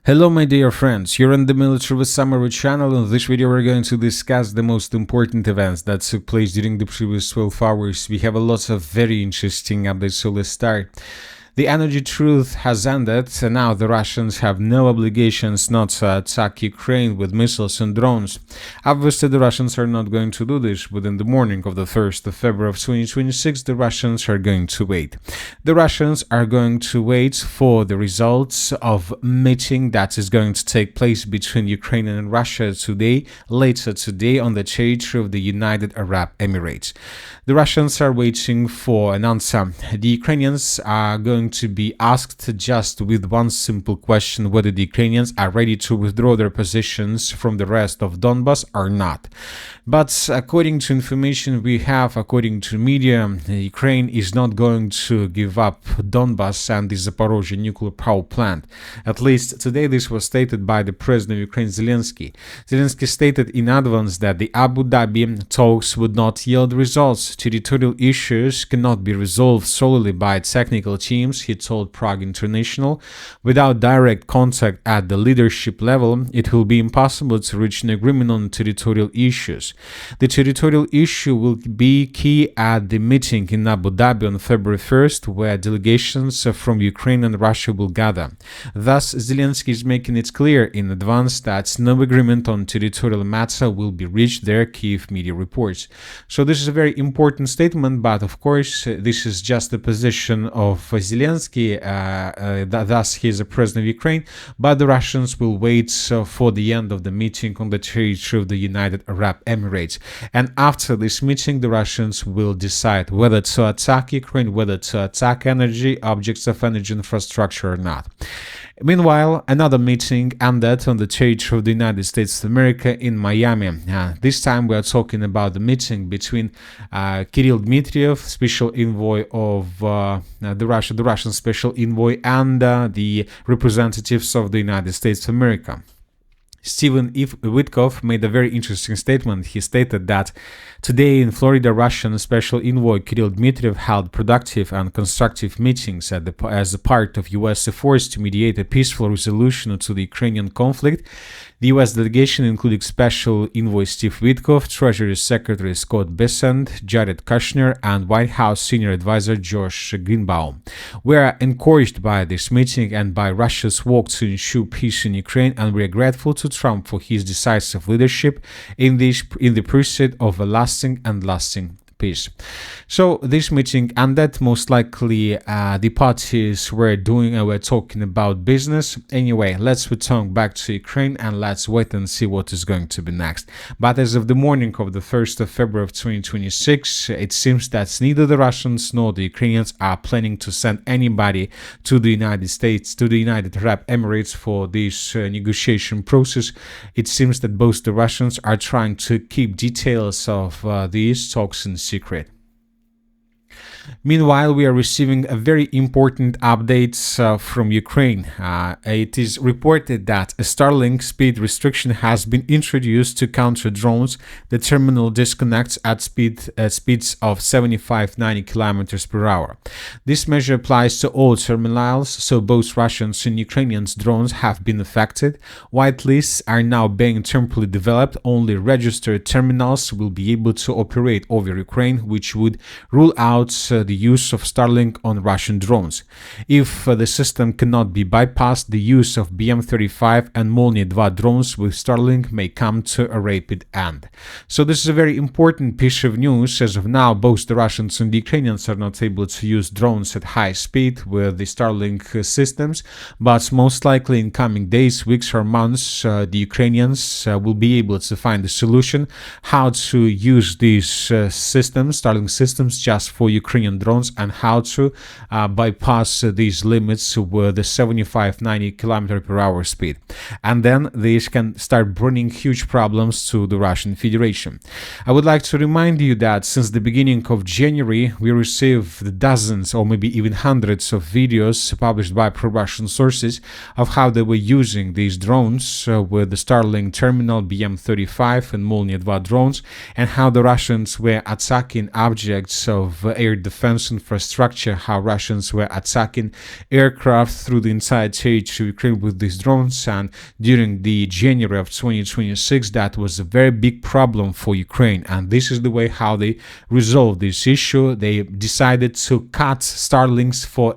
Hello my dear friends, you're on the Military Summary channel. In this video we're going to discuss the most important events that took place during the previous 12 hours. We have a lot of very interesting updates, so let's start. The energy truce has ended, and now the Russians have no obligations not to attack Ukraine with missiles and drones. Obviously, the Russians are not going to do this within the morning of the 1st of February of 2026. The Russians are going to wait. The Russians are going to wait for the results of meeting that is going to take place between Ukraine and Russia later today, on the territory of the United Arab Emirates. The Russians are waiting for an answer. The Ukrainians are going to be asked just with one simple question, whether the Ukrainians are ready to withdraw their positions from the rest of Donbas or not. But according to information we have, according to media, Ukraine is not going to give up Donbas and the Zaporozhye nuclear power plant. At least today this was stated by the president of Ukraine, Zelensky. Zelensky stated in advance that the Abu Dhabi talks would not yield results. Territorial issues cannot be resolved solely by technical teams, he told Prague International. Without direct contact at the leadership level, it will be impossible to reach an agreement on territorial issues. The territorial issue will be key at the meeting in Abu Dhabi on February 1st, where delegations from Ukraine and Russia will gather. Thus, Zelensky is making it clear in advance that no agreement on territorial matter will be reached, their Kyiv media reports. So this is a very important statement, but of course this is just the position of Zelensky, thus he is the president of Ukraine, but the Russians will wait for the end of the meeting on the territory of the United Arab Emirates. And after this meeting, the Russians will decide whether to attack Ukraine, whether to attack objects of energy infrastructure or not. Meanwhile, another meeting ended on the territory of the United States of America in Miami. This time we are talking about the meeting between Kirill Dmitriev, special envoy of the Russian special envoy, and the representatives of the United States of America. Stephen Witkoff made a very interesting statement. He stated that today in Florida, Russian special envoy Kirill Dmitriev held productive and constructive meetings as a part of U.S. efforts to mediate a peaceful resolution to the Ukrainian conflict. The U.S. delegation including Special Envoy Steve Witkoff, Treasury Secretary Scott Bessent, Jared Kushner, and White House Senior Advisor Josh Greenbaum. We are encouraged by this meeting and by Russia's work to ensure peace in Ukraine, and we are grateful to Trump for his decisive leadership in the pursuit of a lasting peace. So this meeting ended. Most likely the parties were talking about business. Anyway, let's return back to Ukraine and let's wait and see what is going to be next. But as of the morning of the 1st of February of 2026, it seems that neither the Russians nor the Ukrainians are planning to send anybody to the United States, to the United Arab Emirates for this negotiation process. It seems that both the Russians are trying to keep details of these talks in secret. Meanwhile, we are receiving a very important update from Ukraine. It is reported that a Starlink speed restriction has been introduced to counter drones. The terminal disconnects at speeds of 75-90 kilometers per hour. This measure applies to all terminals, so both Russians and Ukrainian drones have been affected. White lists are now being temporarily developed. Only registered terminals will be able to operate over Ukraine, which would rule out the use of Starlink on Russian drones. If the system cannot be bypassed, the use of BM-35 and Molniya 2 drones with Starlink may come to a rapid end. So this is a very important piece of news. As of now, both the Russians and the Ukrainians are not able to use drones at high speed with the Starlink systems, but most likely in coming days, weeks or months, the Ukrainians will be able to find a solution how to use these systems, Starlink systems, just for Ukrainian drones, and how to bypass these limits with the 75-90 km per hour speed. And then these can start bringing huge problems to the Russian Federation. I would like to remind you that since the beginning of January, we received dozens or maybe even hundreds of videos published by pro-Russian sources of how they were using these drones with the Starlink terminal, BM-35 and Molniya 2 drones, and how the Russians were attacking objects of air defense defense infrastructure, how Russians were attacking aircraft through the entire territory of Ukraine with these drones. And during the January of 2026, that was a very big problem for Ukraine. And this is the way how they resolved this issue. They decided to cut Starlinks for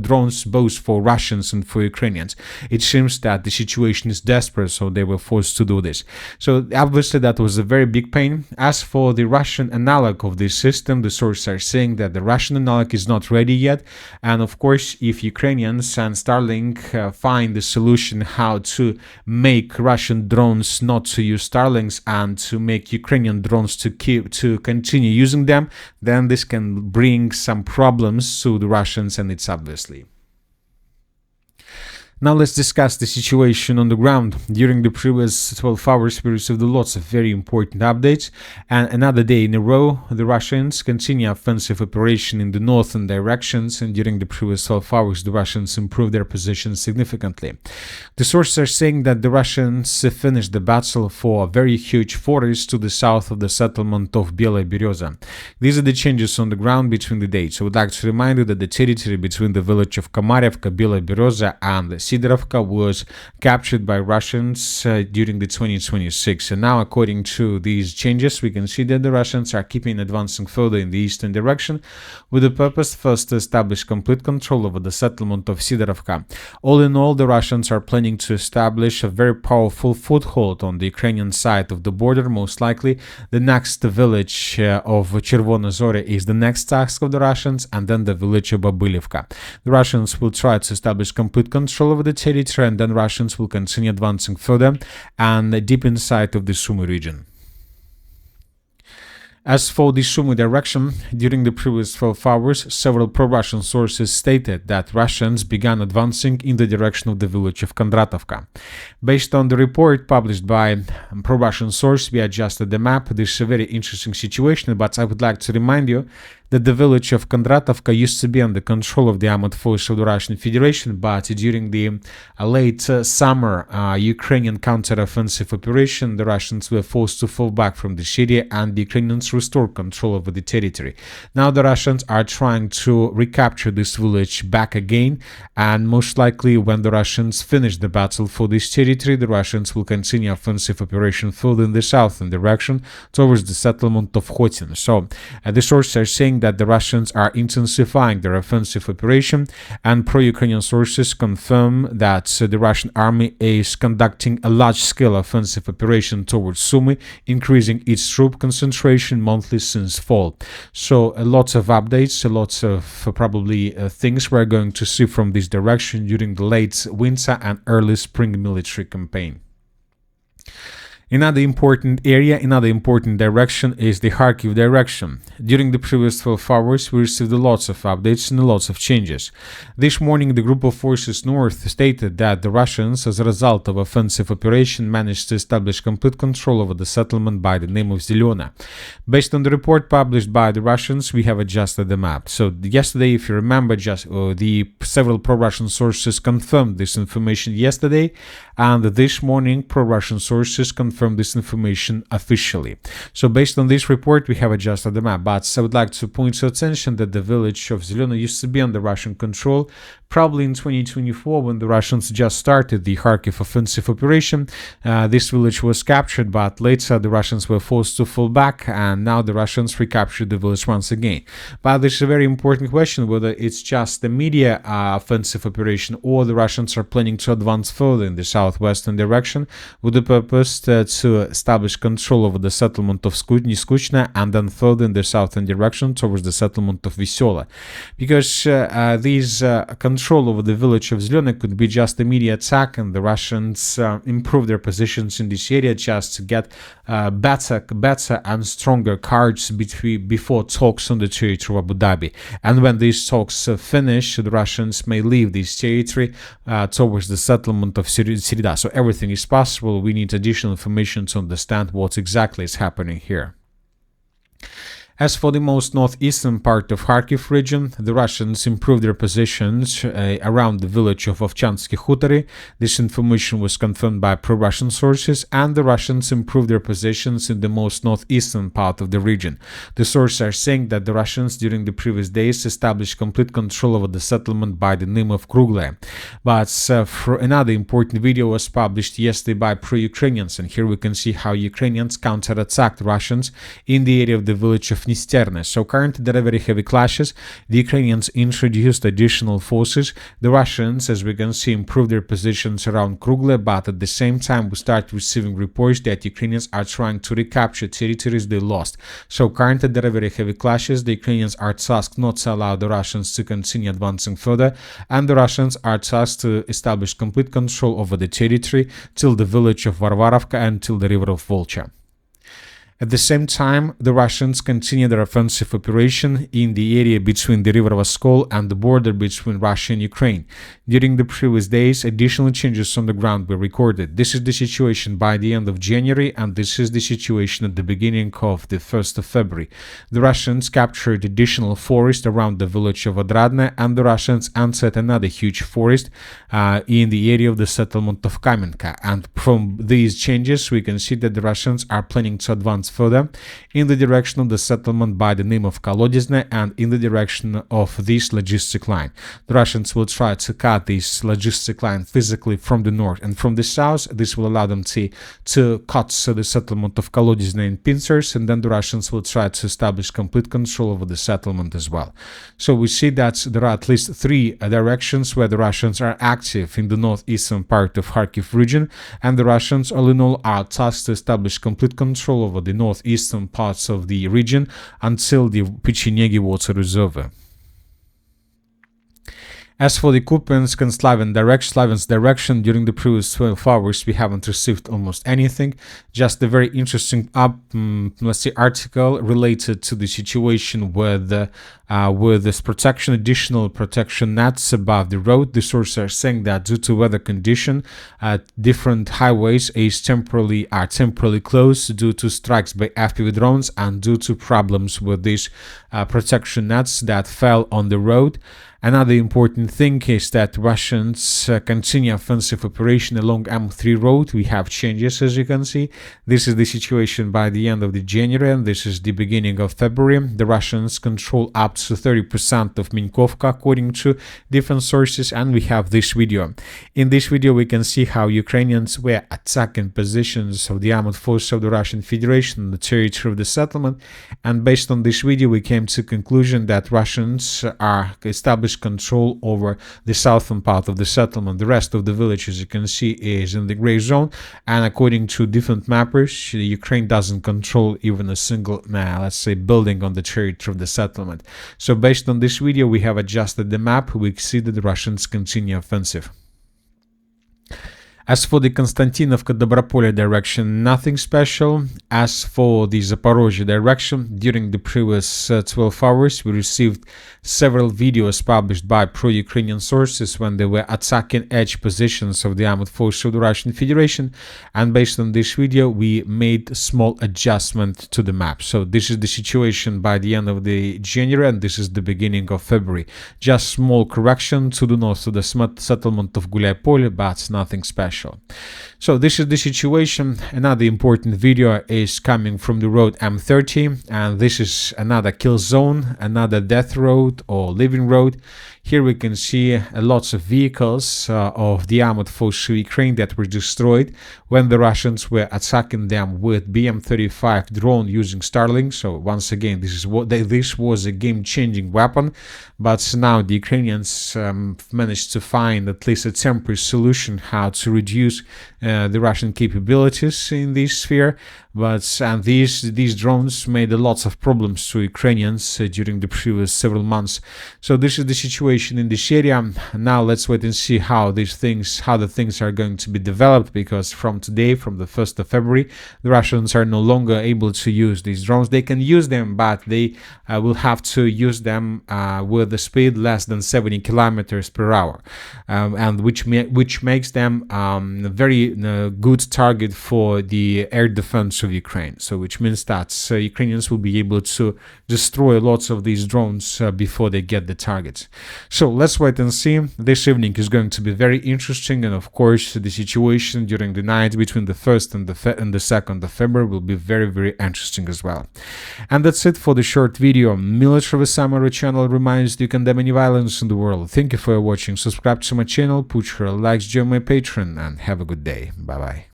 drones, both for Russians and for Ukrainians. It seems that the situation is desperate, so they were forced to do this. So obviously that was a very big pain. As for the Russian analog of this system, the sources are saying that the Russian analog is not ready yet. And of course, if Ukrainians and Starlink find the solution how to make Russian drones not to use Starlinks and to make Ukrainian drones to continue using them, then this can bring some problems to the Russians, and it's obviously. Now let's discuss the situation on the ground. During the previous 12 hours, we received lots of very important updates, and another day in a row, the Russians continue offensive operation in the northern directions, and during the previous 12 hours, the Russians improved their position significantly. The sources are saying that the Russians finished the battle for a very huge forest to the south of the settlement of Belaya Bereza. These are the changes on the ground between the dates. I would like to remind you that the territory between the village of Komarevka, Belaya Bereza, and Sidorovka was captured by Russians during the 2026, and now according to these changes we can see that the Russians are keeping advancing further in the eastern direction with the purpose first to establish complete control over the settlement of Sidorovka. All in all, the Russians are planning to establish a very powerful foothold on the Ukrainian side of the border. Most likely the next village of Chervona Zorya is the next task of the Russians, and then the village of Babylivka. The Russians will try to establish complete control over the territory, and then Russians will continue advancing further and deep inside of the Sumy region. As for the Sumy direction, during the previous 12 hours, several pro-Russian sources stated that Russians began advancing in the direction of the village of Kondratovka. Based on the report published by a pro-Russian source, we adjusted the map. This is a very interesting situation, but I would like to remind you that the village of Kondratovka used to be under control of the armed forces of the Russian Federation, but during the late summer Ukrainian counter-offensive operation, the Russians were forced to fall back from the city, and the Ukrainians restored control over the territory. Now the Russians are trying to recapture this village back again, and most likely when the Russians finish the battle for this territory, the Russians will continue offensive operation further in the southern direction towards the settlement of Khotin. So the sources are saying that the Russians are intensifying their offensive operation, and pro-Ukrainian sources confirm that the Russian army is conducting a large-scale offensive operation towards Sumy, increasing its troop concentration monthly since fall. So lots of updates, lots of probably things we're going to see from this direction during the late winter and early spring military campaign. Another important area, another important direction is the Kharkiv direction. During the previous 12 hours, we received lots of updates and lots of changes. This morning, the group of forces north stated that the Russians, as a result of offensive operation, managed to establish complete control over the settlement by the name of Zelene. Based on the report published by the Russians, we have adjusted the map. So yesterday, if you remember, the several pro-Russian sources confirmed this information yesterday, and this morning, pro-Russian sources confirmed this information officially. So based on this report, we have adjusted the map. But I would like to point your attention that the village of Zelene used to be under Russian control, probably in 2024 when the Russians just started the Kharkiv offensive operation. This village was captured, but later the Russians were forced to fall back, and now the Russians recaptured the village once again. But this is a very important question, whether it's just the media offensive operation or the Russians are planning to advance further in the southwestern direction with the purpose to establish control over the settlement of Skuchna and then further in the southern direction towards the settlement of Veselaya. Because these control over the village of Zelene could be just a media attack, and the Russians improve their positions in this area just to get better and stronger cards before talks on the territory of Abu Dhabi. And when these talks finish, the Russians may leave this territory towards the settlement of Sirida. So everything is possible. We need additional information to understand what exactly is happening here. As for the most northeastern part of Kharkiv region, the Russians improved their positions around the village of Ovchansky Hutory. This information was confirmed by pro-Russian sources, and the Russians improved their positions in the most northeastern part of the region. The sources are saying that the Russians during the previous days established complete control over the settlement by the name of Krugle. But for another important video was published yesterday by pro-Ukrainians, and here we can see how Ukrainians counterattacked Russians in the area of the village of Nisterne. So currently there are very heavy clashes. The Ukrainians introduced additional forces. The Russians, as we can see, improved their positions around Krugle, but at the same time we start receiving reports that Ukrainians are trying to recapture territories they lost. So currently there are very heavy clashes. The Ukrainians are tasked not to allow the Russians to continue advancing further, and the Russians are tasked to establish complete control over the territory till the village of Varvarovka and till the river of Volcha. At the same time, the Russians continue their offensive operation in the area between the river Voskol and the border between Russia and Ukraine. During the previous days, additional changes on the ground were recorded. This is the situation by the end of January, and this is the situation at the beginning of the 1st of February. The Russians captured additional forest around the village of Odradne, and the Russians entered another huge forest in the area of the settlement of Kamenka. And from these changes, we can see that the Russians are planning to advance further in the direction of the settlement by the name of Kolodezne and in the direction of this logistic line. The Russians will try to cut this logistic line physically from the north and from the south. This will allow them to cut the settlement of Kolodezne in pincers, and then the Russians will try to establish complete control over the settlement as well. So we see that there are at least three directions where the Russians are active in the northeastern part of Kharkiv region, and the Russians all in all are tasked to establish complete control over the northeastern parts of the region until the Pechenegi water reservoir. As for the Kupiansk and Slaviansk direction, during the previous 12 hours, we haven't received almost anything. Just a very interesting article related to the situation with this additional protection nets above the road. The sources are saying that due to weather condition, different highways are temporarily closed due to strikes by FPV drones and due to problems with these protection nets that fell on the road. Another important thing is that Russians continue offensive operation along M3 road. We have changes, as you can see. This is the situation by the end of the January, and this is the beginning of February. The Russians control up to 30% of Minkovka, according to different sources, and we have this video. In this video, we can see how Ukrainians were attacking positions of the armed forces of the Russian Federation on the territory of the settlement, and based on this video, we came to the conclusion that Russians are established control over the southern part of the settlement. The rest of the village, as you can see, is in the gray zone, and according to different mappers, Ukraine doesn't control even a single, let's say, building on the territory of the settlement. So based on this video, we have adjusted the map. We see that the Russians continue offensive. As for the Konstantinovka-Dobropolye direction, nothing special. As for the Zaporozhye direction, during the previous 12 hours, we received several videos published by pro-Ukrainian sources when they were attacking edge positions of the armed forces of the Russian Federation, and based on this video, we made a small adjustment to the map. So this is the situation by the end of the January, and this is the beginning of February. Just small correction to the north of the settlement of Gulyai-Polye, but nothing special. So this is the situation. Another important video is coming from the road M30, and this is another kill zone, another death road or living road. Here we can see lots of vehicles of the armored forces of Ukraine that were destroyed when the Russians were attacking them with BM-35 drone using Starlink. So once again, this was a game-changing weapon, but now the Ukrainians managed to find at least a temporary solution how to reduce the Russian capabilities in this sphere. But these drones made a lot of problems to Ukrainians during the previous several months. So this is the situation situation in this area. Now let's wait and see how the things are going to be developed, because from today, from the 1st of February, the Russians are no longer able to use these drones. They can use them, but they will have to use them with a speed less than 70 kilometers per hour, and which makes them a very good target for the air defense of Ukraine. So which means that Ukrainians will be able to destroy lots of these drones before they get the targets. So let's wait and see. This evening is going to be very interesting, and of course the situation during the night between the 1st and the 2nd of February will be very, very interesting as well. And that's it for the short video. Military Summary channel reminds you condemn any violence in the world. Thank you for watching. Subscribe to my channel, put your likes, join my Patreon, and have a good day. Bye bye.